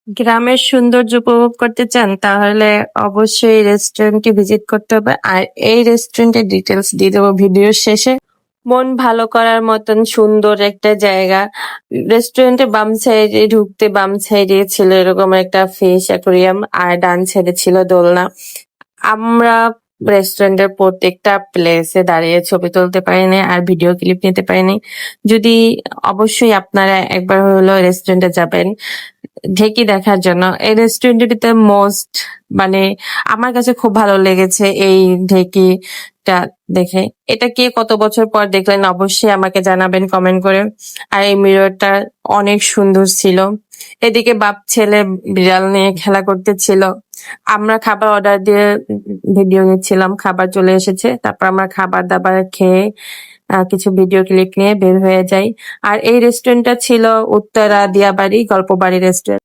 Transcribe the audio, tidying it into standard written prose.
গ্রামের সৌন্দর্য উপভোগ করতে চান তাহলে অবশ্যই রেস্টুরেন্টে ভিজিট করতে হবে। আর এই রেস্টুরেন্টের ডিটেলস দিয়ে দেবো ভিডিওর শেষে। মন ভালো করার মতন সুন্দর একটা জায়গা। রেস্টুরেন্টের বাম সাইডে ঢুকতে বাম সাইডে ছিল এরকম একটা ফিশ অ্যাকুরিয়াম, আর ডান সাইডে ছিল দোলনা। আমরা রেস্টুরেন্টের প্রত্যেকটা প্লেসে দাঁড়িয়ে ছবি তুলতে পারিনি আর ভিডিও ক্লিপ নিতে পারিনি। যদি অবশ্যই আপনারা একবার হলো রেস্টুরেন্টে যাবেন ঢেকি দেখার জন্য। এই রেস্টুরেন্টটিতে মোস্ট মানে আমার কাছে খুব ভালো লেগেছে এই ঢেকিটা দেখে। এটা কে কত বছর পর দেখলেন অবশ্যই আমাকে জানাবেন কমেন্ট করে। আর এই মিররটা অনেক সুন্দর ছিল। এদিকে বাপ ছেলে বিড়াল নিয়ে খেলা করতেছিল। আমরা খাবার অর্ডার দিয়ে ভিডিও নিচ্ছিলাম, খাবার চলে এসেছে, তারপর আমরা খাবার দাবার খেয়ে কিছু ভিডিও ক্লিপ নিয়ে বের হয়ে যাই। আর এই রেস্টুরেন্টটা ছিল উত্তরা দিয়াবাড়ি গল্প বাড়ি রেস্টুরেন্ট।